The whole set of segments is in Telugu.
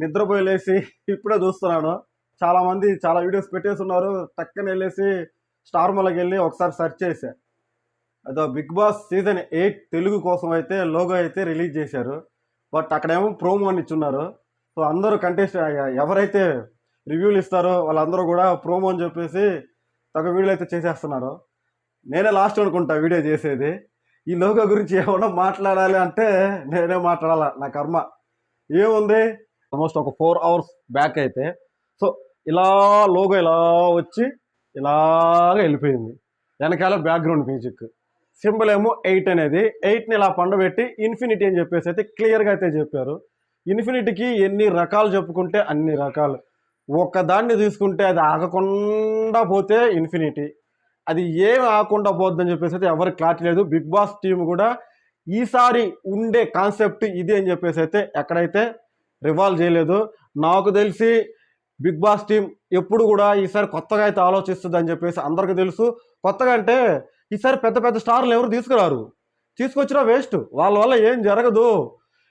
నిద్రపోయి లేసి ఇప్పుడే చూస్తున్నాను. చాలామంది చాలా వీడియోస్ పెట్టేస్తున్నారు. టక్కన వెళ్ళేసి స్టార్ మాలోకి వెళ్ళి ఒకసారి సెర్చ్ చేశా. అదో బిగ్ బాస్ సీజన్ 8 తెలుగు కోసం అయితే లోగో అయితే రిలీజ్ చేశారు. బట్ అక్కడేమో ప్రోమో అని ఇచ్చున్నారు. సో అందరూ ఎవరైతే రివ్యూలు ఇస్తారో వాళ్ళందరూ కూడా ప్రోమో అని చెప్పేసి తగ్గ వీడియోలు అయితే చేసేస్తున్నారు. నేనే లాస్ట్ అనుకుంటా వీడియో చేసేది. ఈ లోగో గురించి ఏమన్నా మాట్లాడాలి అంటే నేనే మాట్లాడాలా, నా కర్మ. ఏముంది, ఆల్మోస్ట్ ఒక 4 hours బ్యాక్ అయితే సో ఇలా లోగో ఇలా వచ్చి ఇలాగ వెళ్ళిపోయింది. వెనకాల బ్యాక్గ్రౌండ్ మ్యూజిక్ సింబల్ ఏమో 8 అనేది. 8ని ఇలా పండబెట్టి ఇన్ఫినిటీ అని చెప్పేసి అయితే క్లియర్గా అయితే చెప్పారు. ఇన్ఫినిటీకి ఎన్ని రకాలు చెప్పుకుంటే అన్ని రకాలు. ఒక్కదాన్ని తీసుకుంటే అది ఆగకుండా పోతే ఇన్ఫినిటీ, అది ఏం ఆగకుండా పోద్దని చెప్పేసి అయితే ఎవరికి క్లారిటీ లేదు. బిగ్ బాస్ టీం కూడా ఈసారి ఉండే కాన్సెప్ట్ ఇది అని చెప్పేసి అయితే ఎక్కడైతే రివాల్వ్ చేయలేదు. నాకు తెలిసి బిగ్ బాస్ టీం ఎప్పుడు కూడా ఈసారి కొత్తగా అయితే ఆలోచిస్తుంది అని చెప్పేసి అందరికీ తెలుసు. కొత్తగా అంటే ఈసారి పెద్ద పెద్ద స్టార్లు ఎవరు తీసుకురారు, తీసుకొచ్చినా వేస్ట్, వాళ్ళ వల్ల ఏం జరగదు.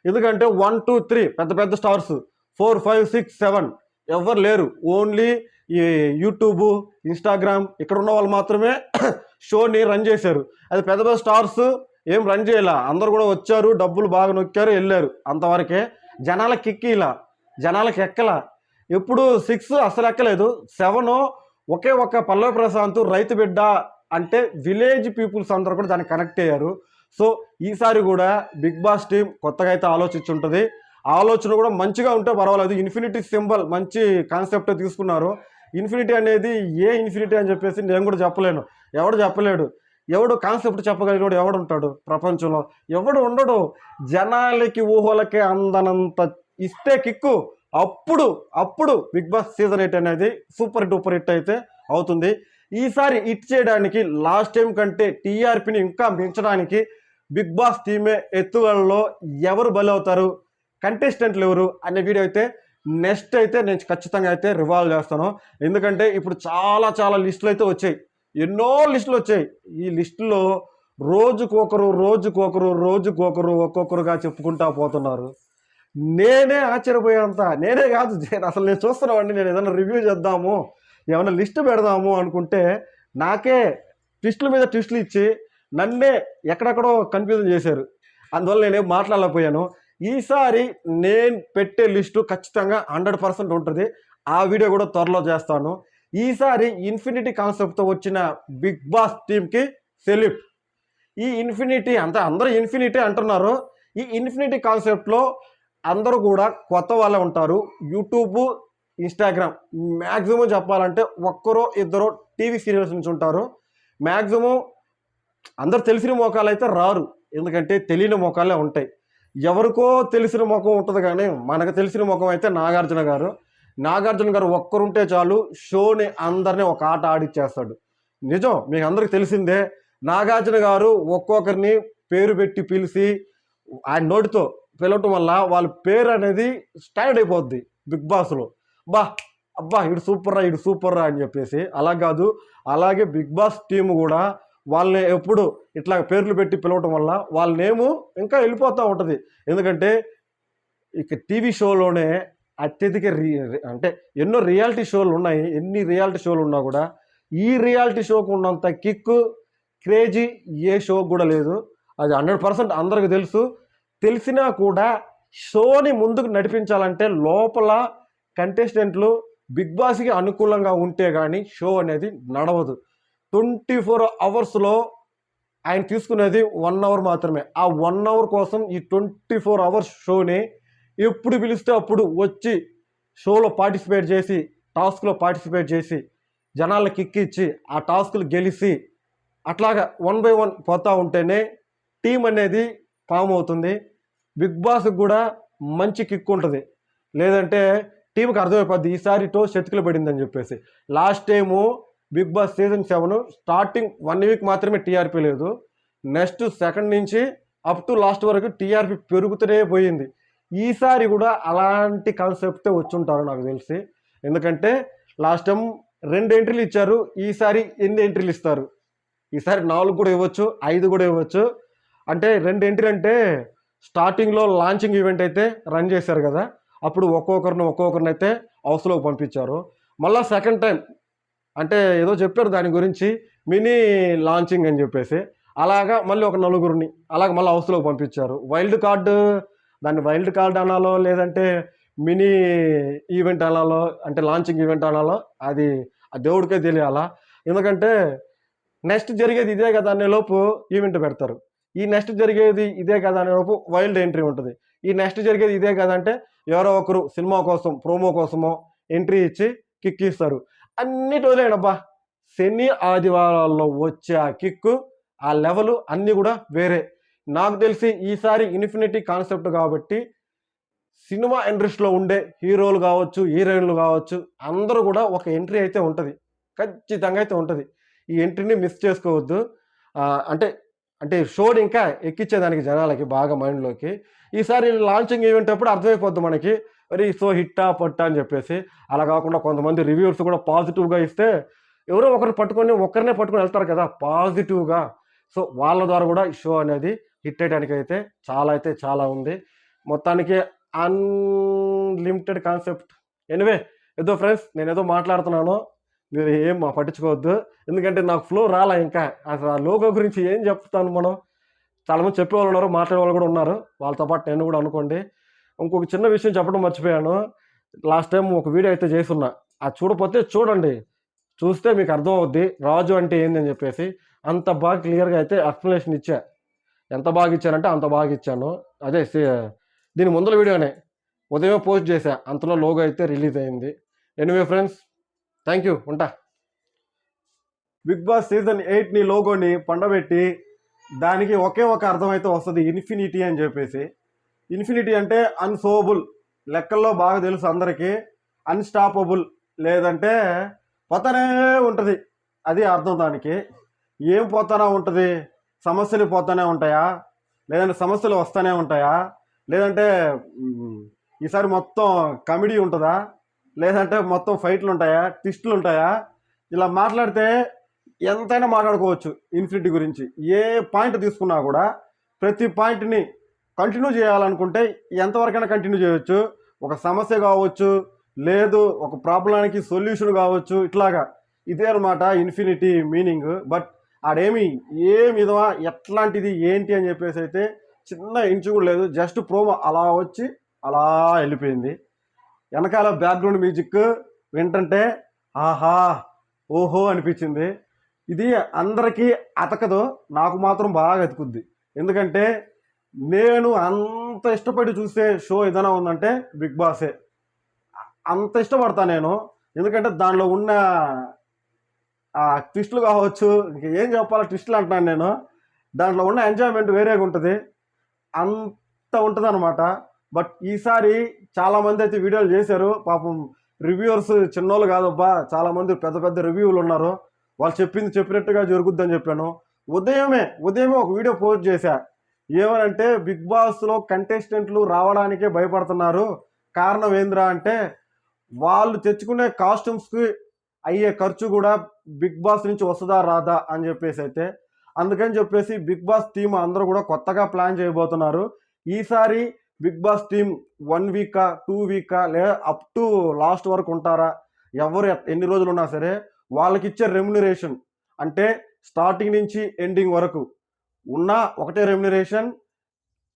ఎందుకంటే 1, 2, 3 పెద్ద పెద్ద స్టార్స్, 4, 5, 6, 7 ఎవరు లేరు. ఓన్లీ ఈ యూట్యూబ్, ఇన్స్టాగ్రామ్ ఇక్కడ ఉన్న వాళ్ళు మాత్రమే షోని రన్ చేశారు. అది పెద్ద పెద్ద స్టార్స్ ఏం రన్ చేయాల, అందరు కూడా వచ్చారు, డబ్బులు బాగా నొక్కారు, వెళ్ళారు, అంతవరకే. జనాలకి ఎక్కిలా, జనాలకి ఎక్కలా. ఎప్పుడు 6 అసలు ఎక్కలేదు. 7 ఒకే ఒక్క పల్లవి ప్రశాంత్ రైతు బిడ్డ అంటే విలేజ్ పీపుల్స్ అందరూ కూడా దానికి కనెక్ట్ అయ్యారు. సో ఈసారి కూడా బిగ్ బాస్ టీం కొత్తగా అయితే ఆలోచించుంటుంది. ఆలోచన కూడా మంచిగా ఉంటే పర్వాలేదు. ఇన్ఫినిటీ సింబల్ మంచి కాన్సెప్ట్ తీసుకున్నారు. ఇన్ఫినిటీ అనేది ఏ ఇన్ఫినిటీ అని చెప్పేసి నేను కూడా చెప్పలేను, ఎవడు చెప్పలేడు. ఎవడు కాన్సెప్ట్ చెప్పగలిగినోడు ఎవడు ఉంటాడు ప్రపంచంలో? ఎవడు ఉండడు. జనాలకి ఊహలకి అందనంత ఇస్తే కిక్కు, అప్పుడు బిగ్ బాస్ సీజన్ 8 అనేది సూపర్ డూపర్ హిట్ అయితే అవుతుంది. ఈసారి హిట్ చేయడానికి లాస్ట్ టైం కంటే టీఆర్పీని ఇంకా పెంచడానికి బిగ్ బాస్ టీమే ఎత్తుగడలో ఎవరు బలవుతారు, కంటెస్టెంట్లు ఎవరు అనే వీడియో అయితే నెక్స్ట్ అయితే నేను ఖచ్చితంగా అయితే రివాల్వ్ చేస్తాను. ఎందుకంటే ఇప్పుడు చాలా లిస్టులు అయితే వచ్చాయి, ఎన్నో లిస్టులు వచ్చాయి. ఈ లిస్టులో రోజుకొకరు ఒక్కొక్కరుగా చెప్పుకుంటా పోతున్నారు. నేనే ఆశ్చర్యపోయేంత, నేనే కాదు అసలు నేను చూస్తున్నామండి. నేను ఏదైనా రివ్యూ చేద్దాము, ఏమైనా లిస్ట్ పెడదాము అనుకుంటే నాకే ట్విస్టుల మీద ట్విస్టులు ఇచ్చి నన్నే ఎక్కడెక్కడో కన్ఫ్యూజన్ చేశారు. అందువల్ల నేనేం మాట్లాడలేకపోయాను. ఈసారి నేను పెట్టే లిస్టు ఖచ్చితంగా 100% ఉంటుంది. ఆ వీడియో కూడా త్వరలో చేస్తాను. ఈసారి ఇన్ఫినిటీ కాన్సెప్ట్తో వచ్చిన బిగ్ బాస్ టీంకి సెల్యూట్. ఈ ఇన్ఫినిటీ అంతా అందరూ ఇన్ఫినిటీ అంటున్నారు. ఈ ఇన్ఫినిటీ కాన్సెప్ట్లో అందరూ కూడా కొత్త వాళ్ళే ఉంటారు. యూట్యూబ్, ఇన్స్టాగ్రామ్ మ్యాక్సిమం చెప్పాలంటే ఒక్కరో ఇద్దరో టీవీ సీరియల్స్ నుంచి ఉంటారు. మ్యాక్సిమం అందరు తెలిసిన మొఖాలు అయితే రారు, ఎందుకంటే తెలియని మొఖాలే ఉంటాయి. ఎవరికో తెలిసిన ముఖం ఉంటుంది, కానీ మనకు తెలిసిన ముఖం అయితే నాగార్జున గారు ఒక్కరుంటే చాలు షోని అందరినీ ఒక ఆట ఆడిచ్చేస్తాడు. నిజం, మీకు అందరికి తెలిసిందే. నాగార్జున గారు ఒక్కొక్కరిని పేరు పెట్టి పిలిచి ఆయన నోటితో పిలవటం వల్ల వాళ్ళ పేరు అనేది స్టాండ్ అయిపోద్ది బిగ్ బాస్లో. అబ్బా ఇడు సూపర్ రా అని చెప్పేసి. అలా కాదు, అలాగే బిగ్ బాస్ టీం కూడా వాళ్ళని ఎప్పుడు ఇట్లా పేర్లు పెట్టి పిలవటం వల్ల వాళ్ళ నేము ఇంకా వెళ్ళిపోతూ ఉంటుంది. ఎందుకంటే ఇక టీవీ షోలోనే అత్యధిక అంటే ఎన్నో రియాలిటీ షోలు ఉన్నాయి. ఎన్ని రియాలిటీ షోలు ఉన్నా కూడా ఈ రియాలిటీ షోకు ఉన్నంత కిక్కు, క్రేజీ ఏ షో కూడా లేదు. అది 100% అందరికి తెలుసు. తెలిసినా కూడా షోని ముందుకు నడిపించాలంటే లోపల కంటెస్టెంట్లు బిగ్ బాస్కి అనుకూలంగా ఉంటే కానీ షో అనేది నడవదు. 24 hours ఆయన తీసుకునేది 1 hour మాత్రమే. ఆ 1 hour కోసం ఈ 24 hours షోని ఎప్పుడు పిలిస్తే అప్పుడు వచ్చి షోలో పార్టిసిపేట్ చేసి, టాస్క్లో పార్టిసిపేట్ చేసి, జనాలకు కిక్కిచ్చి ఆ టాస్క్లు గెలిచి అట్లాగా 1 by 1 పోతూ ఉంటేనే టీం అనేది ఫామ్ అవుతుంది. బిగ్ బాస్కి కూడా మంచి కిక్ ఉంటుంది. లేదంటే టీంకి అర్థమైపోద్ది ఈసారి టో చేతికిలో పడిందని చెప్పేసి. Last time Bigg Boss season 7 starting 1 week మాత్రమే టీఆర్పీ లేదు. నెక్స్ట్ సెకండ్ నుంచి అప్ టు లాస్ట్ వరకు టీఆర్పీ పెరుగుతూనే పోయింది. ఈసారి కూడా అలాంటి కాన్సెప్టే వచ్చుంటారు నాకు తెలిసి. ఎందుకంటే లాస్ట్ టైం 2 ఎంట్రీలు ఇచ్చారు, ఈసారి ఎన్ని ఎంట్రీలు ఇస్తారు? ఈసారి 4 కూడా ఇవ్వచ్చు, 5 కూడా ఇవ్వచ్చు. అంటే 2 ఎంట్రీలు అంటే స్టార్టింగ్లో లాంచింగ్ ఈవెంట్ అయితే రన్ చేశారు కదా, అప్పుడు ఒక్కొక్కరిని అయితే హౌస్లోకి పంపించారు. మళ్ళీ సెకండ్ టైం అంటే ఏదో చెప్పారు దాని గురించి, మినీ లాంచింగ్ అని చెప్పేసి, అలాగా మళ్ళీ ఒక నలుగురిని అలాగ మళ్ళీ హౌస్లోకి పంపించారు. దాన్ని వైల్డ్ కార్డ్ అనాలో లేదంటే మినీ ఈవెంట్ అనాలో, అంటే లాంచింగ్ ఈవెంట్ అనాలో, అది ఆ దేవుడికే తెలియాలా. ఎందుకంటే నెక్స్ట్ జరిగేది ఇదే కదా అనే లోపు ఈవెంట్ పెడతారు, ఈ నెక్స్ట్ జరిగేది ఇదే కదా అనే లోపు వైల్డ్ ఎంట్రీ ఉంటుంది, ఈ నెక్స్ట్ జరిగేది ఇదే కదా అంటే ఎవరో ఒకరు సినిమా కోసం ప్రోమో కోసమో ఎంట్రీ ఇచ్చి కిక్ ఇస్తారు. అన్నిటి వదిలేయడబ్బా, శని ఆదివారాల్లో వచ్చే ఆ కిక్కు, ఆ లెవెల్ అన్నీ కూడా వేరే. నాకు తెలిసి ఈసారి ఇన్ఫినిటీ కాన్సెప్ట్ కాబట్టి సినిమా ఇండస్ట్రీలో ఉండే హీరోలు కావచ్చు, హీరోయిన్లు కావచ్చు, అందరూ కూడా ఒక ఎంట్రీ అయితే ఉంటుంది, ఖచ్చితంగా అయితే ఉంటుంది. ఈ ఎంట్రీని మిస్ చేసుకోవద్దు. అంటే అంటే షోని ఇంకా ఎక్కించేదానికి జనాలకి బాగా మైండ్లోకి. ఈసారి లాంచింగ్ ఈవెంట్ అప్పుడు అర్థమైపోద్ది మనకి, మరి సో హిట్టా పట్టా అని చెప్పేసి. అలా కాకుండా కొంతమంది రివ్యూర్స్ కూడా పాజిటివ్గా ఇస్తే ఎవరో ఒకరినే పట్టుకొని వెళ్తారు కదా పాజిటివ్గా. సో వాళ్ళ ద్వారా కూడా ఈ షో అనేది హిట్ అయ్యడానికి అయితే చాలా ఉంది. మొత్తానికి అన్లిమిటెడ్ కాన్సెప్ట్. ఎనివే, ఏదో ఫ్రెండ్స్ నేను ఏదో మాట్లాడుతున్నాను, మీరు ఏం పట్టించుకోవద్దు, ఎందుకంటే నాకు ఫ్లో రాలా. ఇంకా అసలు ఆ లోగో గురించి ఏం చెప్తాను మనం, చాలామంది చెప్పేవాళ్ళు ఉన్నారు, మాట్లాడే వాళ్ళు కూడా ఉన్నారు, వాళ్ళతో పాటు నేను కూడా అనుకోండి. ఇంకొక చిన్న విషయం చెప్పడం మర్చిపోయాను. లాస్ట్ టైం ఒక వీడియో అయితే చేస్తున్నా, అది చూడకపోతే చూడండి, చూస్తే మీకు అర్థం అవుద్ది రాజు అంటే ఏంది అని చెప్పేసి. అంత బాగా క్లియర్గా అయితే ఎక్స్ప్లెనేషన్ ఇచ్చా. ఎంత బాగా ఇచ్చానంటే అంత బాగా ఇచ్చాను. అదే దీని ముందల వీడియోనే ఉదయం పోస్ట్ చేశా, అంతలో లోగో అయితే రిలీజ్ అయింది. ఎనివే ఫ్రెండ్స్, థ్యాంక్ యూ, ఉంటా. బిగ్ బాస్ సీజన్ 8ని లోగోని పండబెట్టి దానికి ఒకే ఒక అర్థం అయితే వస్తుంది, ఇన్ఫినిటీ అని చెప్పేసి. ఇన్ఫినిటీ అంటే అన్సోబుల్, లెక్కల్లో బాగా తెలుసు అందరికీ. అన్స్టాపబుల్ లేదంటే పోతానే ఉంటుంది, అది అర్థం దానికి. ఏం పోతానే ఉంటుంది, సమస్యలు పోతానే ఉంటాయా, లేదంటే సమస్యలు వస్తూనే ఉంటాయా, లేదంటే ఈసారి మొత్తం కామెడీ ఉంటుందా, లేదంటే మొత్తం ఫైట్లు ఉంటాయా, ట్విస్టులు ఉంటాయా. ఇలా మాట్లాడితే ఎంతైనా మాట్లాడుకోవచ్చు ఇన్ఫినిటీ గురించి. ఏ పాయింట్ తీసుకున్నా కూడా ప్రతి పాయింట్ని కంటిన్యూ చేయాలనుకుంటే ఎంతవరకైనా కంటిన్యూ చేయవచ్చు. ఒక సమస్య కావచ్చు, లేదు ఒక ప్రాబ్లానికి సొల్యూషన్ కావచ్చు, ఇట్లాగా ఇదే అనమాట ఇన్ఫినిటీ మీనింగ్. బట్ ఆడేమి ఏం విధమా ఎట్లాంటిది ఏంటి అని చెప్పేసి అయితే చిన్న ఇంచు కూడా లేదు, జస్ట్ ప్రోమో అలా వచ్చి అలా వెళ్ళిపోయింది. వెనకాల బ్యాక్గ్రౌండ్ మ్యూజిక్ వింటుంటే ఆహా ఓహో అనిపించింది. ఇది అందరికీ అతకదు, నాకు మాత్రం బాగా అతుకుద్ది. ఎందుకంటే నేను అంత ఇష్టపడి చూసే షో ఏదైనా ఉందంటే బిగ్ బాసే. అంత ఇష్టపడతా నేను, ఎందుకంటే దానిలో ఉన్న ఆ ట్విస్టులు కావచ్చు, ఇంక ఏం చెప్పాలో ట్విస్టులు అంటున్నాను నేను, దాంట్లో ఉన్న ఎంజాయ్మెంట్ వేరేగా ఉంటుంది, అంత ఉంటుంది అనమాట. బట్ ఈసారి చాలామంది అయితే వీడియోలు చేశారు, పాపం రివ్యూవర్స్ చిన్నోళ్ళు కాదబ్బా, చాలామంది పెద్ద పెద్ద రివ్యూలు ఉన్నారు, వాళ్ళు చెప్పినట్టుగా జరుగుద్దని చెప్పాను. ఉదయమే ఒక వీడియో పోస్ట్ చేశా, ఏమనంటే బిగ్ బాస్లో కంటెస్టెంట్లు రావడానికే భయపడుతున్నారు, కారణం ఏంద్రా అంటే వాళ్ళు తెచ్చుకునే కాస్ట్యూమ్స్కి అయ్యే ఖర్చు కూడా బిగ్ బాస్ నుంచి వస్తుందా రాదా అని చెప్పేసి అయితే. అందుకని చెప్పేసి బిగ్ బాస్ టీం అందరూ కూడా కొత్తగా ప్లాన్ చేయబోతున్నారు. ఈసారి బిగ్ బాస్ టీం 1 వీకా 2 వీకా లేదా అప్ టు లాస్ట్ వరకు ఉంటారా, ఎవరు ఎన్ని రోజులు ఉన్నా సరే వాళ్ళకి ఇచ్చే రెమ్యునరేషన్ అంటే స్టార్టింగ్ నుంచి ఎండింగ్ వరకు ఉన్న ఒకటే రెమ్యునరేషన్,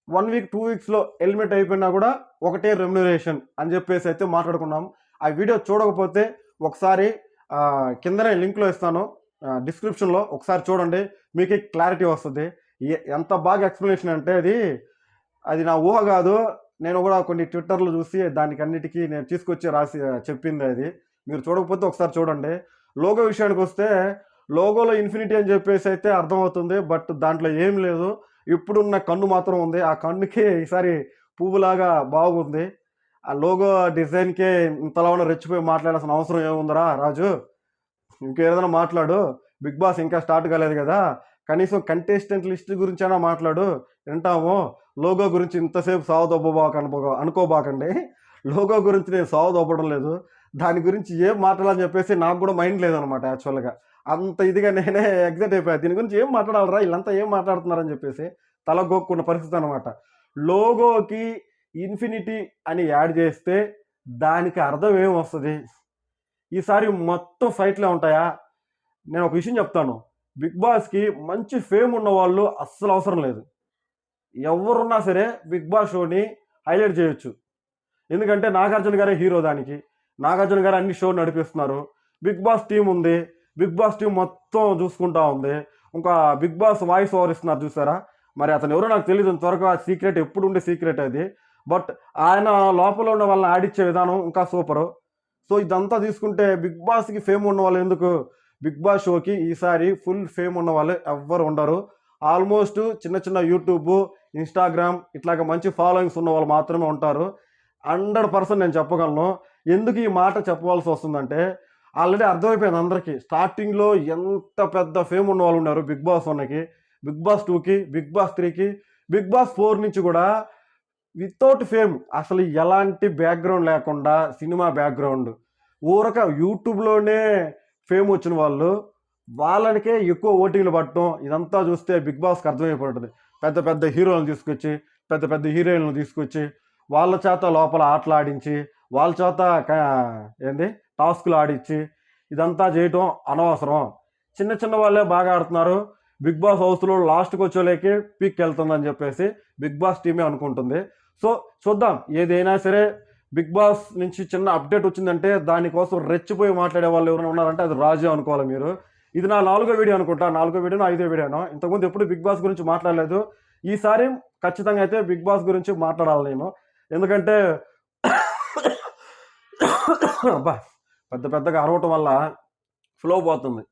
1 వీక్ 2 వీక్స్లో ఎలిమినేట్ అయిపోయినా కూడా ఒకటే రెమ్యునరేషన్ అని చెప్పేసి అయితే మాట్లాడుకున్నాం. ఆ వీడియో చూడకపోతే ఒకసారి కిందనే లింక్లో ఇస్తాను, డిస్క్రిప్షన్లో ఒకసారి చూడండి, మీకు క్లారిటీ వస్తుంది. ఎంత బాగా ఎక్స్ప్లెనేషన్ అంటే అది నా ఊహ కాదు, నేను కూడా కొన్ని ట్విట్టర్లో చూసి దానికి అన్నిటికీ నేను తీసుకొచ్చి రాసి చెప్పింది అది. మీరు చూడకపోతే ఒకసారి చూడండి. లోగో విషయానికి వస్తే లోగోలో ఇన్ఫినిటీ అని చెప్పేసి అయితే అర్థమవుతుంది, బట్ దాంట్లో ఏం లేదు, ఇప్పుడున్న కన్ను మాత్రం ఉంది. ఆ కన్నుకి ఈసారి పువ్వులాగా బాగుంది. ఆ లోగో డిజైన్కే ఇంతలా రెచ్చిపోయి మాట్లాడాల్సిన అవసరం ఏముందరా రాజు, ఇంకేదైనా మాట్లాడు, బిగ్ బాస్ ఇంకా స్టార్ట్ కాలేదు కదా, కనీసం కంటెస్టెంట్ లిస్ట్ గురించి అయినా మాట్లాడు, వింటాము. లోగో గురించి ఇంతసేపు అనుకోబాకండి, లోగో గురించి నేను దొబ్బడం లేదు, దాని గురించి ఏం మాట్లాడాలని చెప్పేసి నాకు కూడా మైండ్ లేదనమాట. యాక్చువల్గా అంత ఇదిగా నేనే ఎగ్జైట్ అయిపోయా, దీని గురించి ఏం మాట్లాడాలరా వీళ్ళంతా ఏం మాట్లాడుతున్నారని చెప్పేసి తల గోక్కున్న పరిస్థితి అనమాట. లోగోకి ఇన్ఫినిటీ అని యాడ్ చేస్తే దానికి అర్థం ఏం వస్తుంది? ఈసారి మొత్తం ఫైట్లే ఉంటాయా? నేను ఒక విషయం చెప్తాను, బిగ్ బాస్కి మంచి ఫేమ్ ఉన్న వాళ్ళు అస్సలు అవసరం లేదు. ఎవరున్నా సరే బిగ్ బాస్ షోని హైలైట్ చేయొచ్చు. ఎందుకంటే నాగార్జున గారే హీరో దానికి. నాగార్జున గారు అన్ని షో నడిపిస్తున్నారు. బిగ్ బాస్ టీం ఉంది. బిగ్ బాస్ టీం మొత్తం చూసుకుంటా ఉంది. ఇంకా బిగ్ బాస్ వాయిస్ ఓవర్ ఇస్తున్నారు చూసారా? మరి అతను ఎవరో నాకు తెలియదు, త్వరగా సీక్రెట్, ఎప్పుడు ఉండే సీక్రెట్ అది. బట్ ఆయన లోపల ఉన్న వాళ్ళని ఆడిచ్చే విధానం ఇంకా సూపరు. సో ఇదంతా తీసుకుంటే బిగ్ బాస్కి ఫేమ్ ఉన్న వాళ్ళు ఎందుకు? బిగ్ బాస్ షోకి ఈసారి ఫుల్ ఫేమ్ ఉన్న వాళ్ళు ఎవ్వరు ఉండరు. ఆల్మోస్ట్ చిన్న చిన్న యూట్యూబ్, ఇన్స్టాగ్రామ్ ఇట్లాగ మంచి ఫాలోయింగ్స్ ఉన్న వాళ్ళు మాత్రమే ఉంటారు. 100% నేను చెప్పగలను. ఎందుకు ఈ మాట చెప్పవలసి వస్తుందంటే ఆల్రెడీ అర్థమైపోయింది అందరికీ. స్టార్టింగ్లో ఎంత పెద్ద ఫేమ్ ఉన్న వాళ్ళు ఉన్నారు బిగ్ బాస్ 1కి, బిగ్ బాస్ 2కి, బిగ్ బాస్ 3కి, బిగ్ బాస్ 4 నుంచి కూడా వితౌట్ ఫేమ్, అసలు ఎలాంటి బ్యాక్గ్రౌండ్ లేకుండా, సినిమా బ్యాక్గ్రౌండ్ ఊరక యూట్యూబ్లోనే ఫేమ్ వచ్చిన వాళ్ళు, వాళ్ళనికే ఎక్కువ ఓటింగ్లు పట్టడం, ఇదంతా చూస్తే బిగ్ బాస్కి అర్థమైపోతుంది. పెద్ద పెద్ద హీరోలను తీసుకొచ్చి, పెద్ద పెద్ద హీరోయిన్లను తీసుకొచ్చి వాళ్ళ చేత లోపల ఆటలు ఆడించి, వాళ్ళ చేత ఏంది టాస్కులు ఆడించి ఇదంతా చేయటం అనవసరం. చిన్న చిన్న వాళ్ళే బాగా ఆడుతున్నారు. బిగ్ బాస్ హౌస్లో లాస్ట్కి వచ్చేలేకి పీక్ వెళ్తుందని చెప్పేసి బిగ్ బాస్ టీమే అనుకుంటుంది. సో చూద్దాం, ఏదైనా సరే బిగ్ బాస్ నుంచి చిన్న అప్డేట్ వచ్చిందంటే దానికోసం రెచ్చిపోయి మాట్లాడే వాళ్ళు ఎవరైనా ఉన్నారంటే అది రాజు అనుకోవాలి మీరు. ఇది నా 4వ వీడియో అనుకుంటా, 4వ వీడియోనో 5వ వీడియోనో. ఇంతకుముందు ఎప్పుడు బిగ్ బాస్ గురించి మాట్లాడలేదు. ఈసారి ఖచ్చితంగా అయితే బిగ్ బాస్ గురించి మాట్లాడాలి నేను. ఎందుకంటే అబ్బా పెద్ద పెద్దగా అరవటం వల్ల ఫ్లో పోతుంది.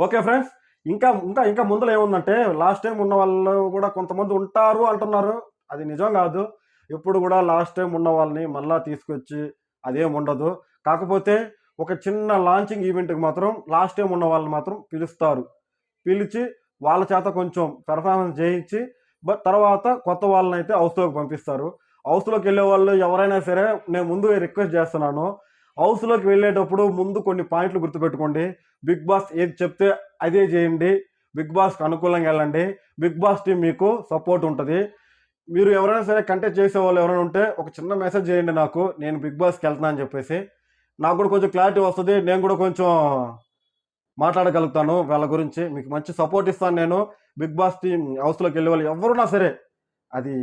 ఓకే ఫ్రెండ్స్, ఇంకా ఇంకా ఇంకా ముందర ఏముందంటే లాస్ట్ టైం ఉన్న వాళ్ళు కూడా కొంతమంది ఉంటారు అంటున్నారు. అది నిజం కాదు. ఎప్పుడు కూడా లాస్ట్ టైం ఉన్న వాళ్ళని మళ్ళా తీసుకొచ్చి అదేం ఉండదు. కాకపోతే ఒక చిన్న లాంచింగ్ ఈవెంట్కి మాత్రం లాస్ట్ టైం ఉన్న వాళ్ళని మాత్రం పిలుస్తారు. పిలిచి వాళ్ళ చేత కొంచెం పెర్ఫార్మెన్స్ చేయించి తర్వాత కొత్త వాళ్ళని అయితే హౌస్లోకి పంపిస్తారు. హౌస్లోకి వెళ్ళే వాళ్ళు ఎవరైనా సరే నేను ముందు రిక్వెస్ట్ చేస్తున్నాను, హౌస్లోకి వెళ్ళేటప్పుడు ముందు కొన్ని పాయింట్లు గుర్తుపెట్టుకోండి. బిగ్ బాస్ ఏది చెప్తే అదే చేయండి. బిగ్ బాస్కి అనుకూలంగా వెళ్ళండి. బిగ్ బాస్ టీం మీకు సపోర్ట్ ఉంటుంది. మీరు ఎవరైనా సరే కంటెస్ట్ చేసే వాళ్ళు ఎవరైనా ఉంటే ఒక చిన్న మెసేజ్ చేయండి నాకు, నేను బిగ్ బాస్కి వెళ్తున్నా అని చెప్పేసి. నాకు కూడా కొంచెం క్లారిటీ వస్తుంది. నేను కూడా కొంచెం మాట్లాడగలుగుతాను వాళ్ళ గురించి. మీకు మంచి సపోర్ట్ ఇస్తాను నేను. బిగ్ బాస్ టీం హౌస్లోకి వెళ్ళే వాళ్ళు ఎవరున్నా సరే అది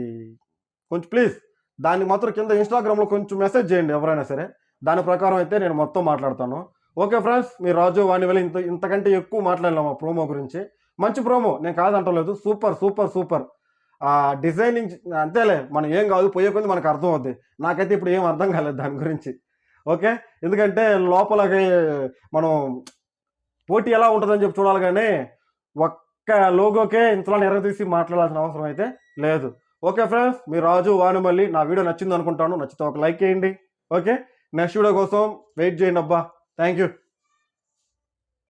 కొంచెం ప్లీజ్ దాన్ని మాత్రం కింద ఇన్స్టాగ్రామ్లో కొంచెం మెసేజ్ చేయండి ఎవరైనా సరే. దాని ప్రకారం అయితే నేను మొత్తం మాట్లాడతాను. ఓకే ఫ్రెండ్స్, మీరు రాజు వాణి వెళ్ళి ఇంతకంటే ఎక్కువ మాట్లాడలేము ఆ ప్రోమో గురించి. మంచి ప్రోమో, నేను కాదంటలేదు. Super super super. డిజైనింగ్ అంతేలే, మనం ఏం కాదు, పోయే కొద్ది మనకు అర్థం అవుద్ది. నాకైతే ఇప్పుడు ఏం అర్థం కాలేదు దాని గురించి. ఓకే, ఎందుకంటే లోపలకి మనం పోటీ ఎలా ఉంటుందని చెప్పి చూడాలి, కానీ ఒక్క లోగోకే ఇంతలో ఎరగదీసి మాట్లాడాల్సిన అవసరం అయితే లేదు. ఓకే ఫ్రెండ్స్, మీ రాజు వానుమల్లి. నా వీడియో నచ్చింది అనుకుంటాను. నచ్చితే ఒక లైక్ చేయండి. ఓకే, నెక్స్ట్ వీడియో కోసం వెయిట్ చేయండి అబ్బా. Thank you.